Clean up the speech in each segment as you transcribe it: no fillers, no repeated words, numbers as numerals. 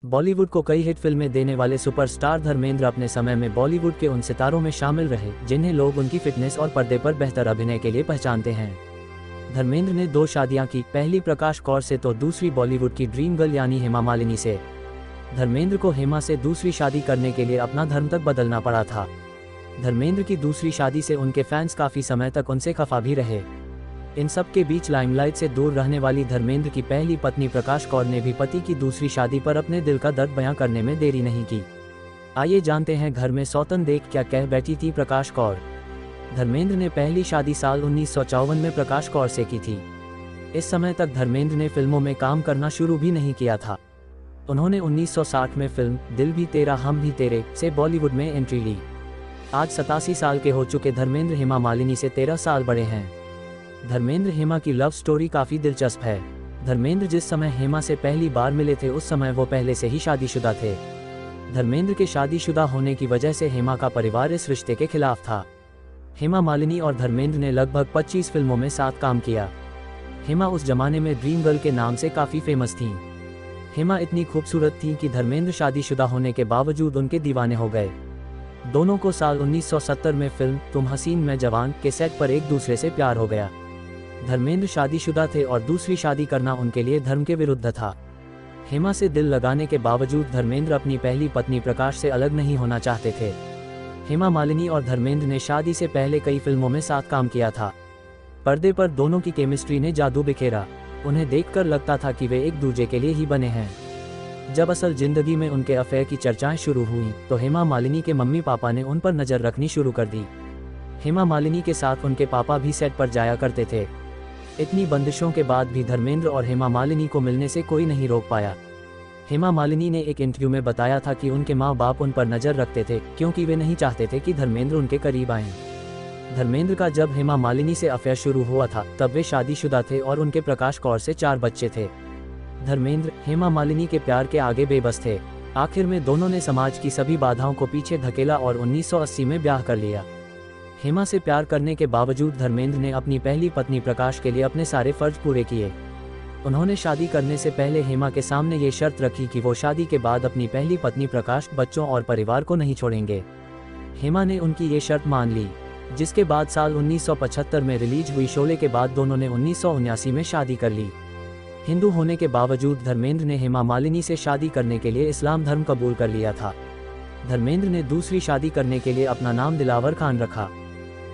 बॉलीवुड को कई हिट फिल्में देने वाले सुपरस्टार धर्मेंद्र अपने समय में बॉलीवुड के उन सितारों में शामिल रहे जिन्हें लोग उनकी फिटनेस और पर्दे पर बेहतर अभिनय के लिए पहचानते हैं। धर्मेंद्र ने 2 शादियां की, पहली प्रकाश कौर से तो दूसरी बॉलीवुड की ड्रीम गर्ल यानी हेमा मालिनी से। धर्मेंद्र को हेमा से दूसरी शादी करने के लिए अपना धर्म तक बदलना पड़ा था। धर्मेंद्र की दूसरी शादी से उनके फैंस काफ़ी समय तक उनसे खफा भी रहे। इन सब के बीच लाइमलाइट से दूर रहने वाली धर्मेंद्र की पहली पत्नी प्रकाश कौर ने भी पति की दूसरी शादी पर अपने दिल का दर्द बयां करने में देरी नहीं की। आइए जानते हैं घर में सौतन देख क्या कह बैठी थी प्रकाश कौर। धर्मेंद्र ने पहली शादी साल 1954 में प्रकाश कौर से की थी। इस समय तक धर्मेंद्र ने फिल्मों में काम करना शुरू भी नहीं किया था। उन्होंने 1960 में फिल्म दिल भी तेरा हम भी तेरे से बॉलीवुड में एंट्री ली। आज 87 साल के हो चुके धर्मेंद्र हेमा मालिनी से 13 साल बड़े हैं। धर्मेंद्र हेमा की लव स्टोरी काफ़ी दिलचस्प है। धर्मेंद्र जिस समय हेमा से पहली बार मिले थे उस समय वो पहले से ही शादीशुदा थे। धर्मेंद्र के शादीशुदा होने की वजह से हेमा का परिवार इस रिश्ते के खिलाफ था। हेमा मालिनी और धर्मेंद्र ने लगभग 25 फिल्मों में साथ काम किया। हेमा उस जमाने में ड्रीम गर्ल के नाम से काफ़ी फेमस थीं। हेमा इतनी खूबसूरत थीं कि धर्मेंद्र शादीशुदा होने के बावजूद उनके दीवाने हो गए। दोनों को साल 1970 में फिल्म तुम हसीन मैं जवान के सेट पर एक दूसरे से प्यार हो गया। धर्मेंद्र शादीशुदा थे और दूसरी शादी करना उनके लिए धर्म के विरुद्ध था। हेमा से दिल लगाने के बावजूद धर्मेंद्र अपनी पहली पत्नी प्रकाश से अलग नहीं होना चाहते थे। हेमा मालिनी और धर्मेंद्र ने शादी से पहले कई फिल्मों में साथ काम किया था। पर्दे पर दोनों की केमिस्ट्री ने जादू बिखेरा। उन्हें देखकर लगता था कि वे एक दूसरे के लिए ही बने हैं। जब असल जिंदगी में उनके अफेयर की चर्चाएं शुरू हुई तो हेमा मालिनी के मम्मी पापा ने उन पर नज़र रखनी शुरू कर दी। हेमा मालिनी के साथ उनके पापा भी सेट पर जाया करते थे। इतनी बंदिशों के बाद भी धर्मेंद्र और हेमा मालिनी को मिलने से कोई नहीं रोक पाया। हेमा मालिनी ने एक इंटरव्यू में बताया था कि उनके माँ बाप उन पर नज़र रखते थे क्योंकि वे नहीं चाहते थे कि धर्मेंद्र उनके करीब आएं। धर्मेंद्र का जब हेमा मालिनी से अफेयर शुरू हुआ था तब वे शादीशुदा थे और उनके प्रकाश कौर से 4 बच्चे थे। धर्मेंद्र हेमा मालिनी के प्यार के आगे बेबस थे। आखिर में दोनों ने समाज की सभी बाधाओं को पीछे धकेला और 1980 में ब्याह कर लिया। हेमा से प्यार करने के बावजूद धर्मेंद्र ने अपनी पहली पत्नी प्रकाश के लिए अपने सारे फर्ज पूरे किए। उन्होंने शादी करने से पहले हेमा के सामने ये शर्त रखी कि वो शादी के बाद अपनी पहली पत्नी प्रकाश, बच्चों और परिवार को नहीं छोड़ेंगे। हेमा ने उनकी ये शर्त मान ली, जिसके बाद साल 1975 में रिलीज हुई शोले के बाद दोनों ने 1979 में शादी कर ली। हिंदू होने के बावजूद धर्मेंद्र ने हेमा मालिनी से शादी करने के लिए इस्लाम धर्म कबूल कर लिया था। धर्मेंद्र ने दूसरी शादी करने के लिए अपना नाम दिलावर खान रखा।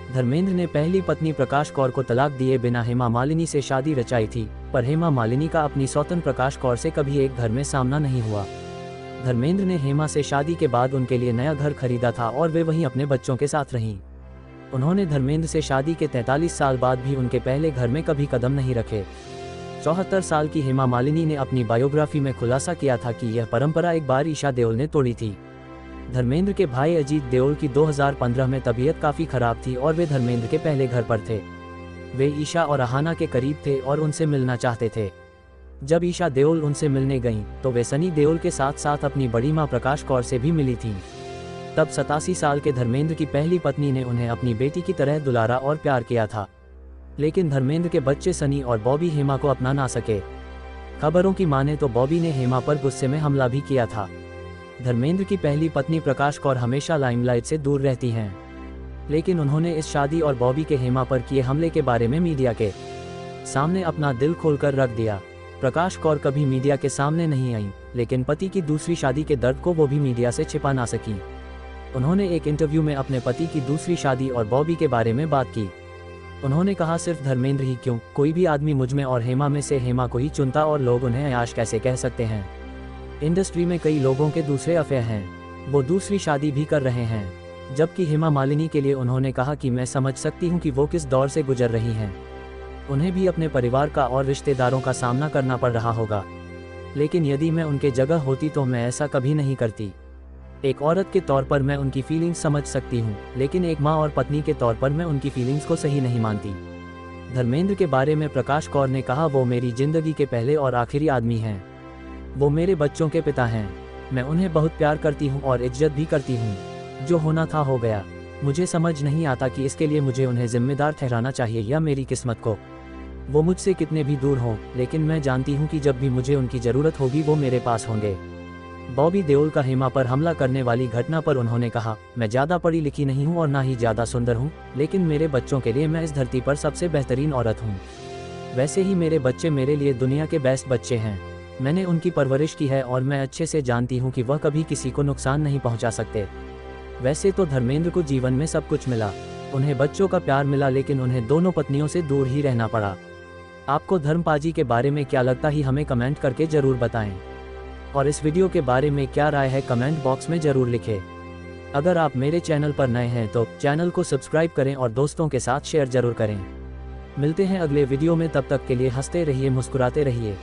धर्मेंद्र ने पहली पत्नी प्रकाश कौर को तलाक दिए बिना हेमा मालिनी से शादी रचाई थी, पर हेमा मालिनी का अपनी सौतन प्रकाश कौर से कभी एक घर में सामना नहीं हुआ। धर्मेंद्र ने हेमा से शादी के बाद उनके लिए नया घर खरीदा था और वे वहीं अपने बच्चों के साथ रहीं। उन्होंने धर्मेंद्र से शादी के 43 साल बाद भी उनके पहले घर में कभी कदम नहीं रखे। 74 साल की हेमा मालिनी ने अपनी बायोग्राफी में खुलासा किया था कि यह परंपरा एक बार ईशा देओल ने तोड़ी थी। धर्मेंद्र के भाई अजीत देओल की 2015 में तबीयत काफ़ी खराब थी और वे धर्मेंद्र के पहले घर पर थे। वे ईशा और अहाना के करीब थे और उनसे मिलना चाहते थे। जब ईशा देओल उनसे मिलने गईं तो वे सनी देओल के साथ साथ अपनी बड़ी मां प्रकाश कौर से भी मिली थीं। तब 87 साल के धर्मेंद्र की पहली पत्नी ने उन्हें अपनी बेटी की तरह दुलारा और प्यार किया था। लेकिन धर्मेंद्र के बच्चे सनी और बॉबी हेमा को अपना ना सके। खबरों की माने तो बॉबी ने हेमा पर गुस्से में हमला भी किया था। धर्मेंद्र की पहली पत्नी प्रकाश कौर हमेशा लाइमलाइट से दूर रहती हैं, लेकिन उन्होंने इस शादी और बॉबी के हेमा पर किए हमले के बारे में मीडिया के सामने अपना दिल खोलकर रख दिया। प्रकाश कौर कभी मीडिया के सामने नहीं आईं, लेकिन पति की दूसरी शादी के दर्द को वो भी मीडिया से छिपा ना सकी। उन्होंने एक इंटरव्यू में अपने पति की दूसरी शादी और बॉबी के बारे में बात की। उन्होंने कहा, सिर्फ धर्मेंद्र ही क्यों, कोई भी आदमी मुझ में और हेमा में से हेमा को ही चुनता और लोग उन्हें अयाश कैसे कह सकते हैं। इंडस्ट्री में कई लोगों के दूसरे अफेयर हैं, वो दूसरी शादी भी कर रहे हैं। जबकि हेमा मालिनी के लिए उन्होंने कहा कि मैं समझ सकती हूँ कि वो किस दौर से गुजर रही हैं। उन्हें भी अपने परिवार का और रिश्तेदारों का सामना करना पड़ रहा होगा, लेकिन यदि मैं उनके जगह होती तो मैं ऐसा कभी नहीं करती। एक औरत के तौर पर मैं उनकी फीलिंग्स समझ सकती हूँ, लेकिन एक माँ और पत्नी के तौर पर मैं उनकी फीलिंग्स को सही नहीं मानती। धर्मेंद्र के बारे में प्रकाश कौर ने कहा, वो मेरी जिंदगी के पहले और आखिरी आदमी हैं। वो मेरे बच्चों के पिता हैं। मैं उन्हें बहुत प्यार करती हूँ और इज्जत भी करती हूँ। जो होना था हो गया। मुझे समझ नहीं आता कि इसके लिए मुझे उन्हें जिम्मेदार ठहराना चाहिए या मेरी किस्मत को। वो मुझसे कितने भी दूर हों, लेकिन मैं जानती हूँ कि जब भी मुझे उनकी ज़रूरत होगी वो मेरे पास होंगे। बॉबी देओल का हेमा पर हमला करने वाली घटना पर उन्होंने कहा, मैं ज़्यादा पढ़ी लिखी नहीं हूँ और ना ही ज़्यादा सुंदर हूँ, लेकिन मेरे बच्चों के लिए मैं इस धरती पर सबसे बेहतरीन औरत हूँ। वैसे ही मेरे बच्चे मेरे लिए दुनिया के बेस्ट बच्चे हैं। मैंने उनकी परवरिश की है और मैं अच्छे से जानती हूँ कि वह कभी किसी को नुकसान नहीं पहुँचा सकते। वैसे तो धर्मेंद्र को जीवन में सब कुछ मिला, उन्हें बच्चों का प्यार मिला, लेकिन उन्हें दोनों पत्नियों से दूर ही रहना पड़ा। आपको धर्मपाजी के बारे में क्या लगता है हमें कमेंट करके ज़रूर बताएं। और इस वीडियो के बारे में क्या राय है कमेंट बॉक्स में ज़रूर लिखें। अगर आप मेरे चैनल पर नए हैं तो चैनल को सब्सक्राइब करें और दोस्तों के साथ शेयर ज़रूर करें। मिलते हैं अगले वीडियो में, तब तक के लिए हंसते रहिए, मुस्कुराते रहिए।